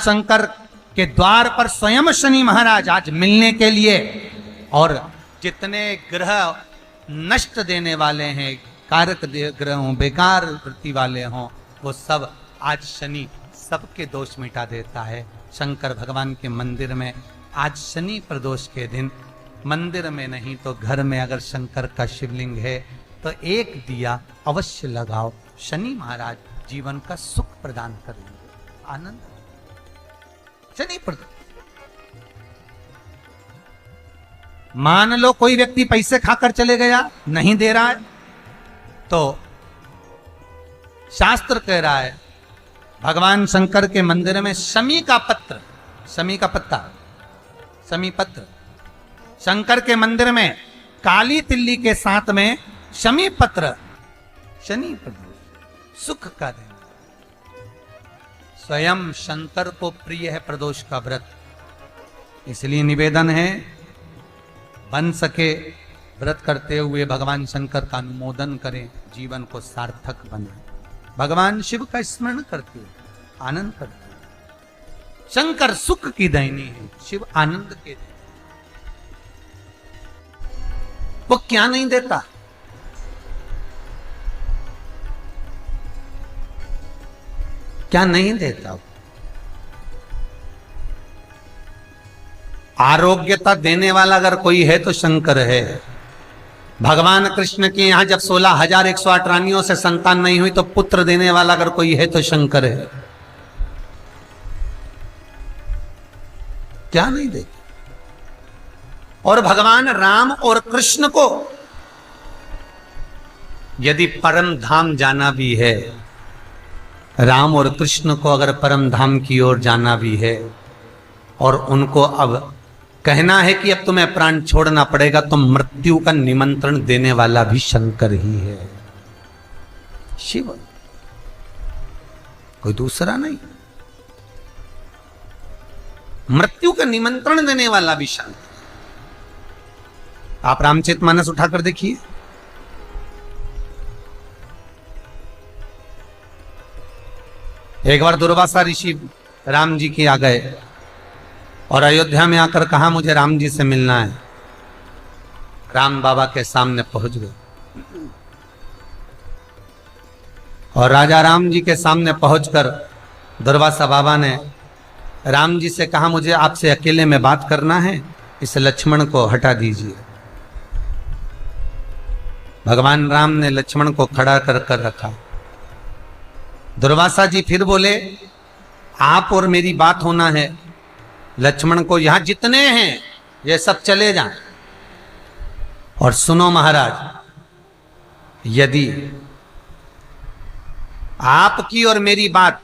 शंकर के द्वार पर स्वयं शनि महाराज आज मिलने के लिए, और जितने ग्रह नष्ट देने वाले हैं, कारक ग्रह हों, बेकार वृत्ति वाले हों, वो सब आज शनि सबके दोष मिटा देता है। शंकर भगवान के मंदिर में आज शनि प्रदोष के दिन मंदिर में नहीं तो घर में अगर शंकर का शिवलिंग है तो एक दिया अवश्य लगाओ। शनि महाराज जीवन का सुख प्रदान करेंगे, आनंद। शनि प्रदोष, मान लो कोई व्यक्ति पैसे खाकर चले गया, नहीं दे रहा है, तो शास्त्र कह रहा है भगवान शंकर के मंदिर में शमी का पत्र, शमी का पत्ता, शमी पत्र, शंकर के मंदिर में काली तिल्ली के साथ में शमी पत्र, शनि प्रदोष सुख का दिन। स्वयं शंकर को प्रिय है प्रदोष का व्रत, इसलिए निवेदन है बन सके व्रत करते हुए भगवान शंकर का अनुमोदन करें, जीवन को सार्थक बनाए। भगवान शिव का स्मरण करते हुए आनंद करते हुए। शंकर सुख की दैनी है, शिव आनंद के देते। वो क्या नहीं देता? क्या नहीं देता? आरोग्यता देने वाला अगर कोई है तो शंकर है। भगवान कृष्ण के यहां जब 16,108 रानियों से संतान नहीं हुई तो पुत्र देने वाला अगर कोई है तो शंकर है। क्या नहीं देता? और भगवान राम और कृष्ण को यदि परम धाम जाना भी है, राम और कृष्ण को अगर परम धाम की ओर जाना भी है और उनको अब कहना है कि अब तुम्हें प्राण छोड़ना पड़ेगा, तो मृत्यु का निमंत्रण देने वाला भी शंकर ही है, शिव, कोई दूसरा नहीं। मृत्यु का निमंत्रण देने वाला भी शंकर। आप रामचरितमानस उठाकर देखिए, एक बार दुर्वासा ऋषि राम जी के आ गए और अयोध्या में आकर कहा मुझे राम जी से मिलना है। राम बाबा के सामने पहुंच गए और राजा राम जी के सामने पहुंचकर दुर्वासा बाबा ने राम जी से कहा मुझे आपसे अकेले में बात करना है, इस लक्ष्मण को हटा दीजिए। भगवान राम ने लक्ष्मण को खड़ा कर रखा। दुर्वासा जी फिर बोले आप और मेरी बात होना है, लक्ष्मण को यहां जितने हैं ये सब चले जाएं। और सुनो महाराज, यदि आपकी और मेरी बात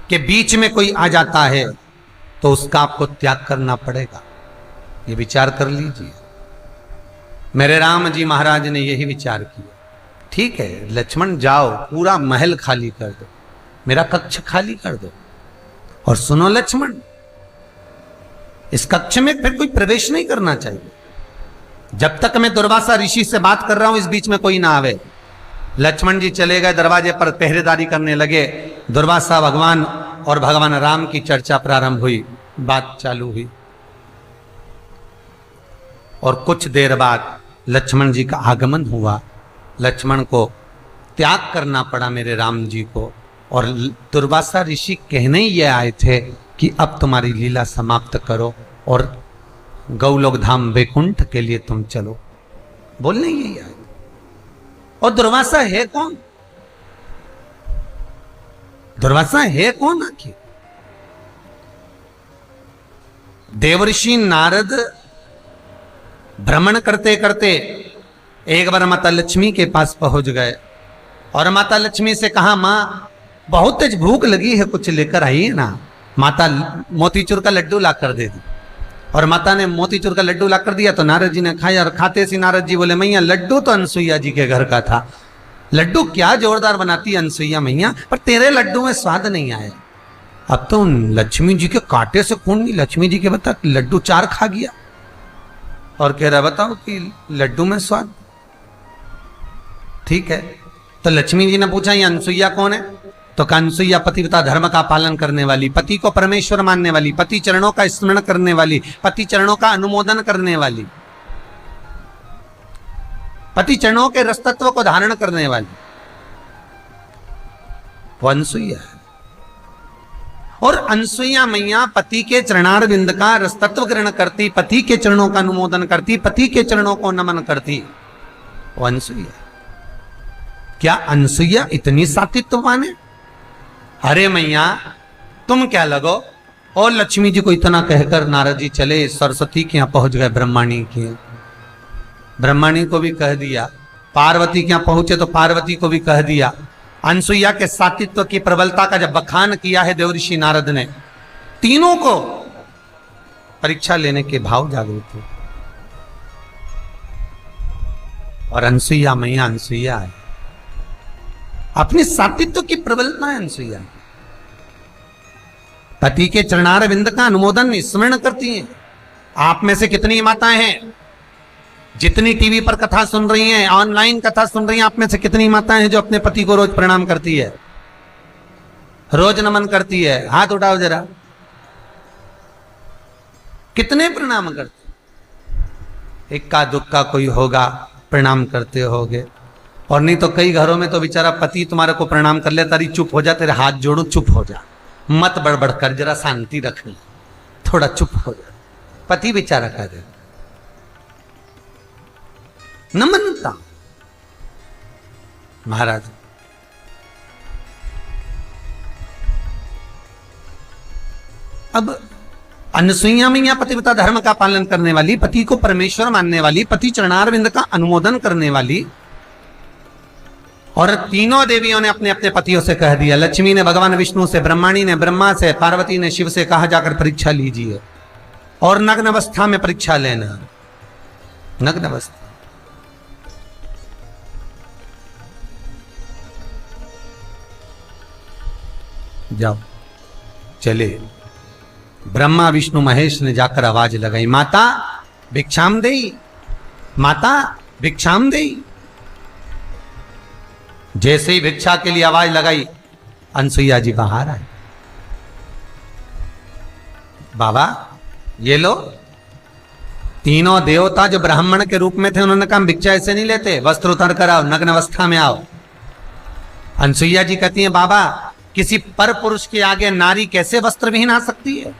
के बीच में कोई आ जाता है तो उसका आपको त्याग करना पड़ेगा, ये विचार कर लीजिए। मेरे राम जी महाराज ने यही विचार किया। ठीक है लक्ष्मण जाओ, पूरा महल खाली कर दो, मेरा कक्ष खाली कर दो। और सुनो लक्ष्मण, इस कक्ष में फिर कोई प्रवेश नहीं करना चाहिए। जब तक मैं दुर्वासा ऋषि से बात कर रहा हूं इस बीच में कोई ना आवे। लक्ष्मण जी चले गए, दरवाजे पर पहरेदारी करने लगे। दुर्वासा भगवान और भगवान राम की चर्चा प्रारंभ हुई, बात चालू हुई। और कुछ देर बाद लक्ष्मण जी का आगमन हुआ। लक्ष्मण को त्याग करना पड़ा मेरे राम जी को। और दुर्वासा ऋषि कहने ही ये आए थे कि अब तुम्हारी लीला समाप्त करो और गौलोक धाम वैकुंठ के लिए तुम चलो, बोलने यही आए। और दुर्वासा है कौन? दुर्वासा है कौन आखिर? देवर्षि नारद भ्रमण करते करते एक बार माता लक्ष्मी के पास पहुंच गए और माता लक्ष्मी से कहा मां बहुत तेज भूख लगी है, कुछ लेकर आइए ना। माता मोतीचूर का लड्डू ला कर दे दी और माता ने मोतीचूर का लड्डू ला कर दिया तो नारद जी ने खाया। और खाते सी नारद जी बोले मैया लड्डू तो अनसुईया जी के घर का था, लड्डू क्या जोरदार बनाती अनसुईया मैया, पर तेरे लड्डू में स्वाद नहीं आया। अब तो लक्ष्मी जी के कांटे से खून नहीं, लक्ष्मी जी के बता लड्डू 4 खा गया और कह रहा बताओ कि लड्डू में स्वाद। ठीक है, तो लक्ष्मी जी ने पूछा ये अनसुईया कौन है? तो अनसुईया पतिव्रता धर्म का पालन करने वाली, पति को परमेश्वर मानने वाली, पति चरणों का स्मरण करने वाली, पति चरणों का अनुमोदन करने वाली, पति चरणों के रसतत्व को धारण करने वाली वो अनसुईया है। और अनसुईया मैया पति के चरणार बिंद का रसतत्व ग्रहण करती, पति के चरणों का अनुमोदन करती, पति के चरणों को नमन करती, वो अनसुईया। क्या अनसुईया इतनी सात्वित्ववान है? अरे मैया तुम क्या लगो। और लक्ष्मी जी को इतना कहकर नारद जी चले सरस्वती के यहां पहुंच गए, ब्रह्माणी के। ब्रह्माणी को भी कह दिया, पार्वती के यहां पहुंचे तो पार्वती को भी कह दिया। अनसुईया के सात्वित्व की प्रबलता का जब बखान किया है देवऋषि नारद ने, तीनों को परीक्षा लेने के भाव जागृत हुए। और अनसुईया मैया अनसुईया है, अपनी सात्वित्व की प्रबलता है अनसुईया। पति के चरणार बिंद का अनुमोदन स्मरण करती हैं। आप में से कितनी माताएं हैं जितनी टीवी पर कथा सुन रही हैं, ऑनलाइन कथा सुन रही हैं, आप में से कितनी माताएं हैं जो अपने पति को रोज प्रणाम करती है, रोज नमन करती है? हाथ उठाओ जरा। कितने प्रणाम करते? इक्का दुक्का कोई होगा प्रणाम करते होगे। और नहीं तो कई घरों में तो बेचारा पति तुम्हारे को प्रणाम कर ले, तारी चुप हो जा, तेरे हाथ जोड़ो, चुप हो जा, मत बड़बड़ कर, जरा शांति रख ले, थोड़ा चुप हो जा। पति बेचारा कह दे नमनता। महाराज अब अनसुईया मैया पतिव्रता धर्म का पालन करने वाली, पति को परमेश्वर मानने वाली, पति चरणारविंद का अनुमोदन करने वाली, और तीनों देवियों ने अपने अपने पतियों से कह दिया। लक्ष्मी ने भगवान विष्णु से, ब्रह्माणी ने ब्रह्मा से, पार्वती ने शिव से कहा जाकर परीक्षा लीजिए, और नग्न अवस्था में परीक्षा लेना। नग्न अवस्था जाओ। चले ब्रह्मा विष्णु महेश ने जाकर आवाज लगाई, माता भिक्षाम देई, माता भिक्षाम देई। जैसे ही भिक्षा के लिए आवाज लगाई, अनसुईया जी बाहर आए। बाबा ये लो। तीनों देवता जो ब्राह्मण के रूप में थे, उन्होंने कहा भिक्षा ऐसे नहीं लेते, वस्त्र उतार कर आओ, नग्न अवस्था में आओ। अनसुईया जी कहती हैं, बाबा किसी पर पुरुष के आगे नारी कैसे वस्त्र विहीन आ सकती है?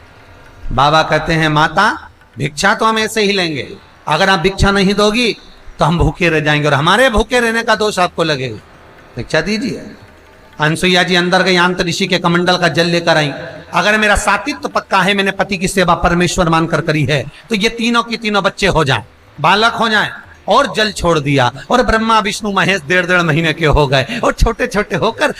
बाबा कहते हैं, माता भिक्षा तो हम ऐसे ही लेंगे, अगर आप भिक्षा नहीं दोगी तो हम भूखे रह जाएंगे, और हमारे भूखे रहने का दोष आपको लगेगा, भिक्षा दीजिए। अनसुईया जी अंदर गई, आंत ऋषि के कमंडल का जल लेकर आई। अगर मेरा सात्वित्व पक्का है, मैंने पति की सेवा परमेश्वर मानकर करी है, तो ये तीनों की तीनों बच्चे हो जाएं, बालक हो जाएं। और जल छोड़ दिया, और ब्रह्मा विष्णु महेश 1.5 महीने के हो गए, और छोटे छोटे होकर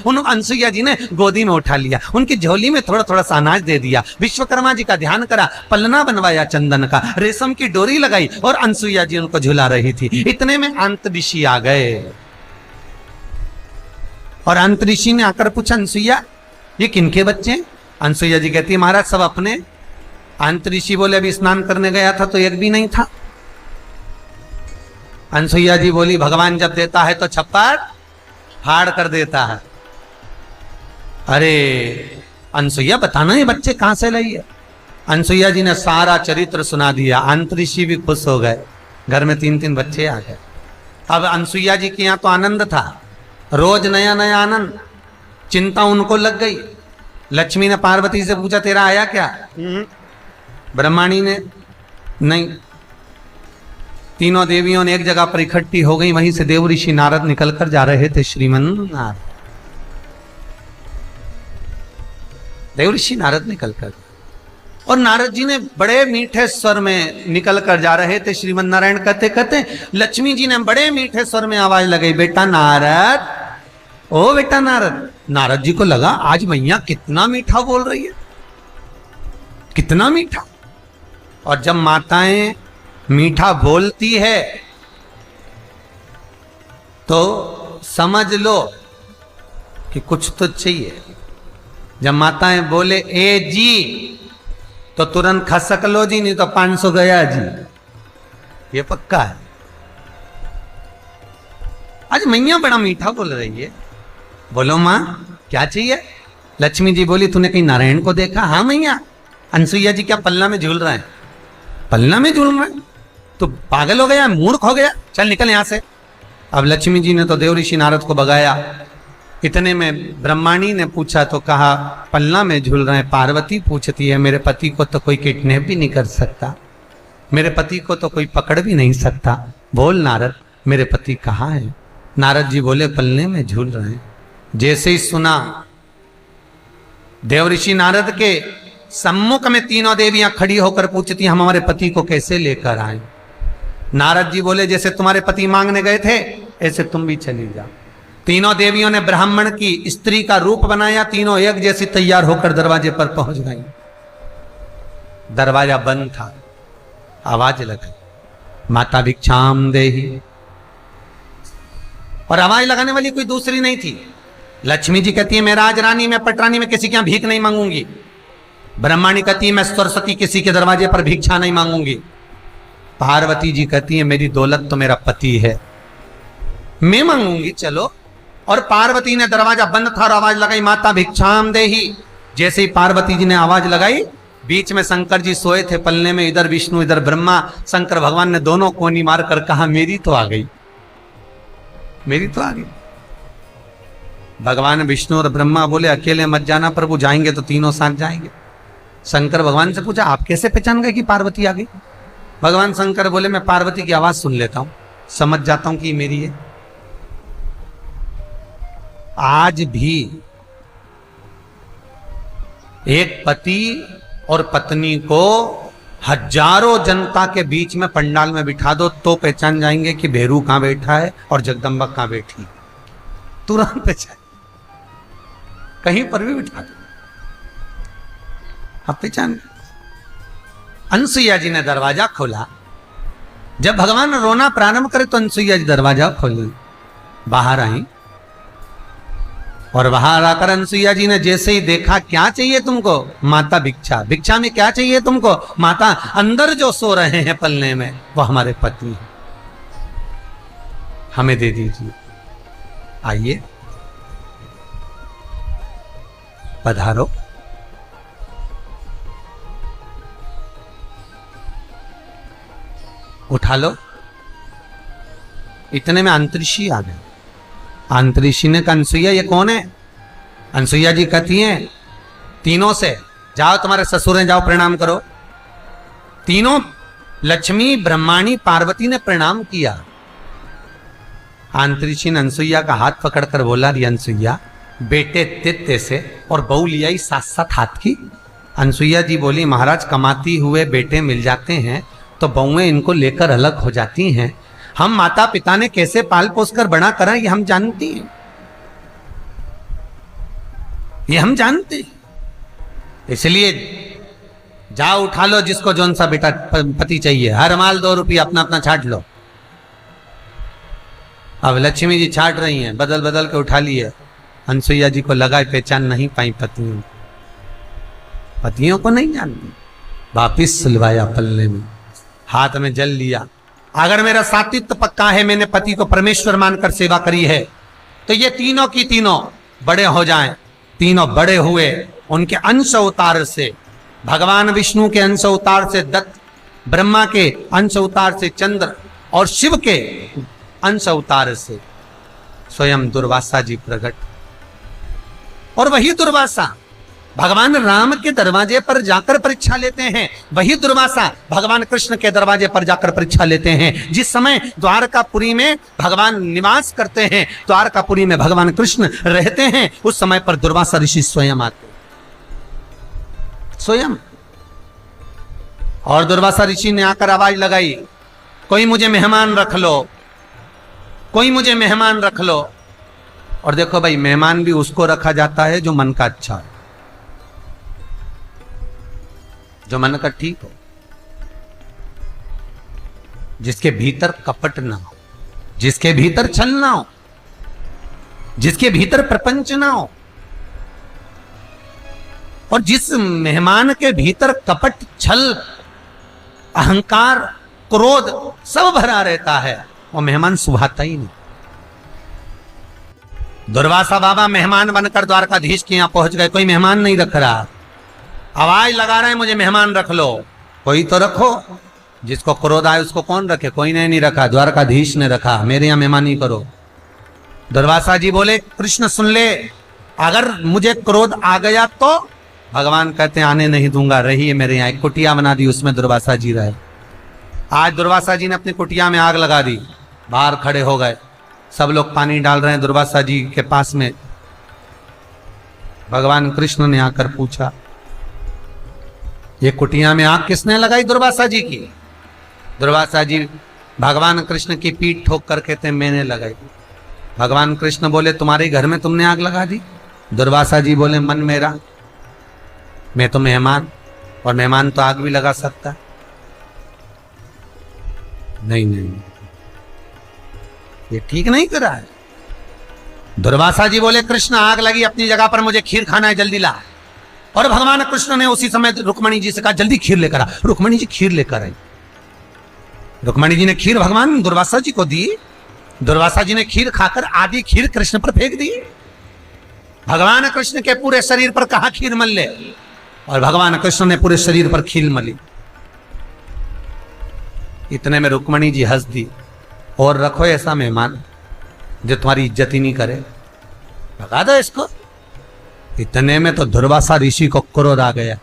उन अनसुईया जी ने गोदी में उठा लिया, उनकी झोली में थोड़ा थोड़ा सा अनाज दे दिया, विश्वकर्मा जी का ध्यान करा, पलना बनवाया चंदन का, रेशम की डोरी लगाई, और अनसुईया जी उनको झुला रही थी। इतने में आंत ऋषि आ गए, और आंत ऋषि ने आकर पूछा, अनसुईया ये किनके बच्चे हैं? अनसुईया जी कहती है, महाराज सब अपने। आंत ऋषि बोले, अभी स्नान करने गया था तो एक भी नहीं था। अनसुईया जी बोली, भगवान जब देता है तो छप्पर फाड़ कर देता है। अरे अनसुईया बताना ये बच्चे कहां से लाई है? अनसुईया जी ने सारा चरित्र सुना दिया। आंत ऋषि भी खुश हो गए, घर में 3-3 बच्चे आ गए। अब अनसुईया जी के यहाँ तो आनंद था, रोज नया नया आनंद। चिंता उनको लग गई। लक्ष्मी ने पार्वती से पूछा, तेरा आया क्या? ब्रह्माणी ने नहीं। तीनों देवियों ने एक जगह पर इकट्ठी हो गई। वहीं से देव ऋषि नारद निकलकर जा रहे थे। श्रीमन नारद, देव ऋषि नारद निकलकर, और नारद जी ने बड़े मीठे स्वर में निकलकर जा रहे थे। श्रीमन नारायण कहते कहते लक्ष्मी जी ने बड़े मीठे स्वर में आवाज लगाई, बेटा नारद, ओ बेटा नारद। नारद जी को लगा आज मैया कितना मीठा बोल रही है, कितना मीठा। और जब माताएं मीठा बोलती है तो समझ लो कि कुछ तो चाहिए। जब माताएं बोले ए जी तो तुरंत खसक लो जी, नहीं तो 500 गया जी, ये पक्का है। आज मैया बड़ा मीठा बोल रही है। बोलो मां, क्या चाहिए? लक्ष्मी जी बोली तूने कहीं नारायण को देखा? हाँ मैया। अनसुईया जी क्या पलना में झूल रहे हैं? पलना में झूल रहे हैं? तो पागल हो गया, मूर्ख हो गया, चल निकल यहां से। अब लक्ष्मी जी ने तो देव ऋषि नारद को भगाया। इतने में ब्रह्माणी ने पूछा तो कहा पलना में झूल रहे हैं। पार्वती पूछती है मेरे पति को तो कोई किडनैप भी नहीं कर सकता, मेरे पति को तो कोई पकड़ भी नहीं सकता, बोल नारद मेरे पति कहाँ है? नारद जी बोले पलने में झूल रहे हैं। जैसे ही सुना, देव ऋषि नारद के सम्मुख में तीनों देवियां खड़ी होकर पूछती हम हमारे पति को कैसे लेकर आए? नारद जी बोले जैसे तुम्हारे पति मांगने गए थे ऐसे तुम भी चली जाओ। तीनों देवियों ने ब्राह्मण की स्त्री का रूप बनाया, तीनों एक जैसी तैयार होकर दरवाजे पर पहुंच गई। दरवाजा बंद था, आवाज लगाई माता भिक्षाम देहि, और आवाज लगाने वाली कोई दूसरी नहीं थी। लक्ष्मी जी कहती है मैं राजरानी, मैं पटरानी में किसी के यहां भीख नहीं मांगूंगी। ब्रह्माणी कहती है मैं सरस्वती किसी के दरवाजे पर भिक्षा नहीं मांगूंगी। पार्वती जी कहती है मेरी दौलत तो मेरा पति है, मैं मांगूंगी चलो। और पार्वती ने दरवाजा बंद था और आवाज लगाई माता भिक्षाम देहि। जैसे ही पार्वती जी ने आवाज लगाई, बीच में शंकर जी सोए थे पलने में, इधर विष्णु इधर ब्रह्मा। शंकर भगवान ने दोनों कोनी मार कर कहा मेरी तो आ गई, मेरी तो आ गई। भगवान विष्णु और ब्रह्मा बोले अकेले मत जाना प्रभु, जाएंगे तो तीनों साथ जाएंगे। शंकर भगवान से पूछा आप कैसे पहचान गए कि पार्वती आ गई? भगवान शंकर बोले मैं पार्वती की आवाज सुन लेता हूं, समझ जाता हूं कि मेरी है। आज भी एक पति और पत्नी को हजारों जनता के बीच में पंडाल में बिठा दो तो पहचान जाएंगे कि भेरू कहां बैठा है और जगदम्बा कहां बैठी, तुरंत पहचान। कहीं पर भी बिठा दो आप पहचान। अनसुईया जी ने दरवाजा खोला। जब भगवान रोना प्रारंभ करे तो अनसुईया जी दरवाजा खोली, बाहर आई। और बाहर आकर अनसुईया जी ने जैसे ही देखा क्या चाहिए तुमको? माता भिक्षा। भिक्षा में क्या चाहिए तुमको? माता अंदर जो सो रहे हैं पलने में वो हमारे पति हैं, हमें दे दीजिए। आइए पधारो। उठा लो। इतने में अंतरिक्षी आ गए। अंतरिक्षी ने कहा अनसुईया ये कौन है? अनसुईया जी कहती हैं तीनों से जाओ तुम्हारे ससुर हैं, जाओ प्रणाम करो। तीनों लक्ष्मी ब्रह्माणी पार्वती ने प्रणाम किया। अंतरिक्षी ने अनसुईया का हाथ पकड़कर बोला री अनसुईया बेटे तेते से और बहू लिया ही साथ साथ हाथ की। अनसुईया जी बोली महाराज कमाती हुए बेटे मिल जाते हैं तो बहुएं इनको लेकर अलग हो जाती हैं। हम माता पिता ने कैसे पाल पोस कर बड़ा करा ये हम जानती हैं, ये हम जानते हैं। इसलिए जाओ उठा लो जिसको जौन सा बेटा पति चाहिए, हर माल 2 रुपया अपना अपना छाट लो। अब लक्ष्मी जी छाट रही हैं, बदल बदल के उठा लिए। अनसुईया जी को लगा पहचान नहीं पाई पत्नियों, पतियों को नहीं जानती। वापिस सिलवाया पल्ले में, हाथ में जल लिया। अगर मेरा सात्वित्व पक्का है, मैंने पति को परमेश्वर मानकर सेवा करी है, तो ये तीनों की तीनों बड़े हो जाएं। तीनों बड़े हुए, उनके अंश अवतार से, भगवान विष्णु के अंश अवतार से दत्त, ब्रह्मा के अंश अवतार से चंद्र और शिव के अंश अवतार से स्वयं दुर्वासा जी प्रकट। और वही दुर्वासा भगवान राम के दरवाजे पर जाकर परीक्षा लेते हैं, वही दुर्वासा भगवान कृष्ण के दरवाजे पर जाकर परीक्षा लेते हैं। जिस समय द्वारकापुरी में भगवान निवास करते हैं, द्वारकापुरी में भगवान कृष्ण रहते हैं, उस समय पर दुर्वासा ऋषि स्वयं आते, स्वयं। और दुर्वासा ऋषि ने आकर आवाज लगाई कोई मुझे मेहमान रख लो, कोई मुझे मेहमान रख लो। और देखो भाई, मेहमान भी उसको रखा जाता है जो मन का अच्छा है, जो मन का ठीक हो, जिसके भीतर कपट ना हो, जिसके भीतर छल ना हो, जिसके भीतर प्रपंच ना हो। और जिस मेहमान के भीतर कपट, छल, अहंकार, क्रोध सब भरा रहता है, वो मेहमान सुभाता ही नहीं। दुर्वासा बाबा मेहमान बनकर द्वारकाधीश के यहाँ पहुंच गए। कोई मेहमान नहीं रख रहा, आवाज लगा रहे हैं मुझे मेहमान रख लो। कोई तो रखो, जिसको क्रोध आए उसको कौन रखे? कोई ने नहीं रखा, द्वारकाधीश ने रखा, मेरे यहाँ मेहमानी करो। दुर्वासा जी बोले कृष्ण सुन ले, अगर मुझे क्रोध आ गया तो भगवान कहते हैं आने नहीं दूंगा, रहिए मेरे यहाँ। एक कुटिया बना दी, उसमें दुर्वासा जी रहे। आज दुर्वासा जी ने अपनी कुटिया में आग लगा दी, बाहर खड़े हो गए, सब लोग पानी डाल रहे हैं दुर्वासा जी के पास में। भगवान कृष्ण ने आकर पूछा ये कुटिया में आग किसने लगाई? दुर्वासा जी की। दुर्वासा जी भगवान कृष्ण की पीठ ठोक कर कहते मैंने लगाई। भगवान कृष्ण बोले तुम्हारे घर में तुमने आग लगा दी? दुर्वासा जी बोले मन मेरा, मैं तो मेहमान, और मेहमान तो आग भी लगा सकता। नहीं नहीं, ये ठीक नहीं करा है। दुर्वासा जी बोले कृष्ण आग लगी अपनी जगह पर, मुझे खीर खाना है, जल्दी ला। और भगवान कृष्ण ने उसी समय रुक्मणी जी से कहा जल्दी खीर लेकर आ। रुक्मणी जी खीर लेकर आई। रुक्मणी जी ने खीर भगवान दुर्वासा जी को दी। दुर्वासा जी ने खीर खाकर आधी खीर कृष्ण पर फेंक दी। भगवान कृष्ण के पूरे शरीर पर कहा खीर मल ले, और भगवान कृष्ण ने पूरे शरीर पर खीर मली। इतने में रुक्मणी जी हंस दी, और रखो ऐसा मेहमान जो तुम्हारी इज्जत ही नहीं करे, भगा दो इसको। इतने में तो दुर्वासा ऋषि को क्रोध आ गया,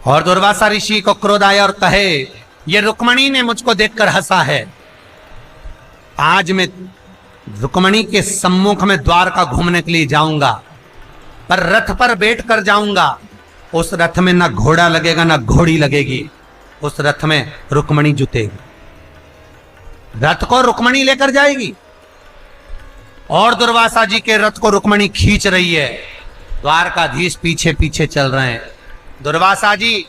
और दुर्वासा ऋषि को क्रोध आया और कहे ये रुक्मणी ने मुझको देखकर हंसा है, आज मैं रुक्मणी के सम्मुख में द्वारका घूमने के लिए जाऊंगा, पर रथ पर बैठ कर जाऊंगा। उस रथ में ना घोड़ा लगेगा ना घोड़ी लगेगी, उस रथ में रुक्मणी जुतेगी। रथ को रुक्मणी लेकर जाएगी, और दुर्वासा जी के रथ को रुक्मणी खींच रही है। द्वारकाधीश पीछे पीछे चल रहे हैं। दुर्वासा जी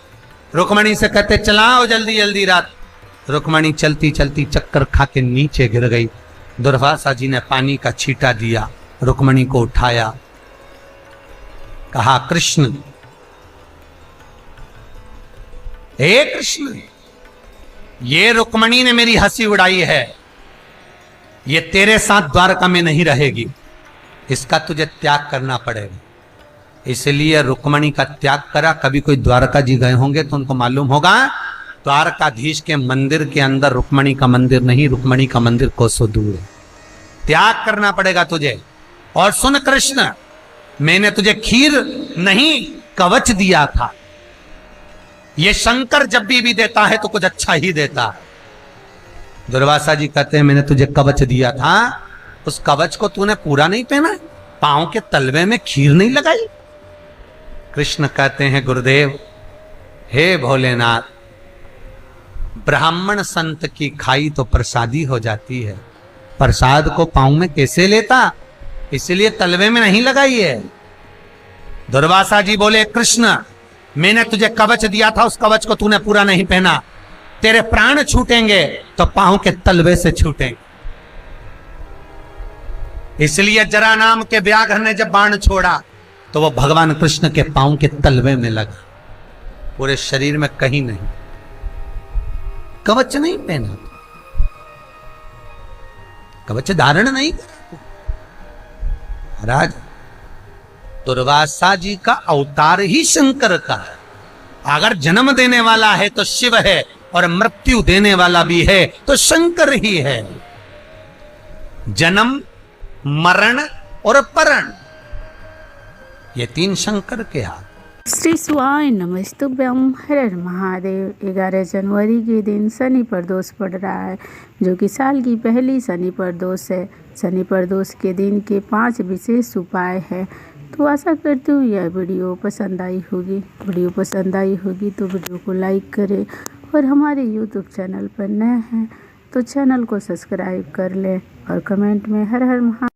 रुक्मणी से कहते चलाओ जल्दी जल्दी रथ। रुक्मणी चलती चलती चक्कर खा के नीचे गिर गई। दुर्वासा जी ने पानी का छींटा दिया, रुक्मणी को उठाया, कहा कृष्ण, हे कृष्ण, ये रुक्मणी ने मेरी हंसी उड़ाई है, ये तेरे साथ द्वारका में नहीं रहेगी, इसका तुझे त्याग करना पड़ेगा। इसलिए रुक्मणी का त्याग करा। कभी कोई द्वारका जी गए होंगे तो उनको मालूम होगा, द्वारकाधीश के मंदिर के अंदर रुक्मणी का मंदिर नहीं, रुक्मणी का मंदिर कोसों दूर है। त्याग करना पड़ेगा तुझे। और सुन कृष्ण, मैंने तुझे खीर नहीं कवच दिया था। ये शंकर जब भी देता है तो कुछ अच्छा ही देता है। दुर्वासा जी कहते हैं मैंने तुझे कवच दिया था, उस कवच को तूने पूरा नहीं पहना, पांव के तलवे में खीर नहीं लगाई। कृष्ण कहते हैं गुरुदेव, हे भोलेनाथ, ब्राह्मण संत की खाई तो प्रसादी हो जाती है, प्रसाद को पांव में कैसे लेता, इसलिए तलवे में नहीं लगाई है। दुर्वासा जी बोले कृष्ण, मैंने तुझे कवच दिया था, उस कवच को तूने पूरा नहीं पहना, तेरे प्राण छूटेंगे तो पांव के तलवे से छूटेंगे। इसलिए जरा नाम के व्याघ्र ने जब बाण छोड़ा तो वो भगवान कृष्ण के पांव के तलवे में लगा, पूरे शरीर में कहीं नहीं। कवच नहीं पहना, कवच धारण नहीं करा। महाराज, दुर्वासा जी का अवतार ही शंकर का है। अगर जन्म देने वाला है तो शिव है, और मृत्यु देने वाला भी है तो शंकर ही है। जन्म, मरण और परण, ये तीन शंकर के हाथ। श्री शिवाय नमस्तुभ्यम। हर हर महादेव। 11 जनवरी के दिन शनि प्रदोष पड़ रहा है, जो कि साल की पहली शनि प्रदोष है। शनि प्रदोष के दिन के 5 विशेष उपाय है। तो आशा करती हूँ यह वीडियो पसंद आई होगी। वीडियो पसंद आई होगी तो वीडियो को लाइक करें, और हमारे यूट्यूब चैनल पर नए हैं तो चैनल को सब्सक्राइब कर लें, और कमेंट में हर हर महा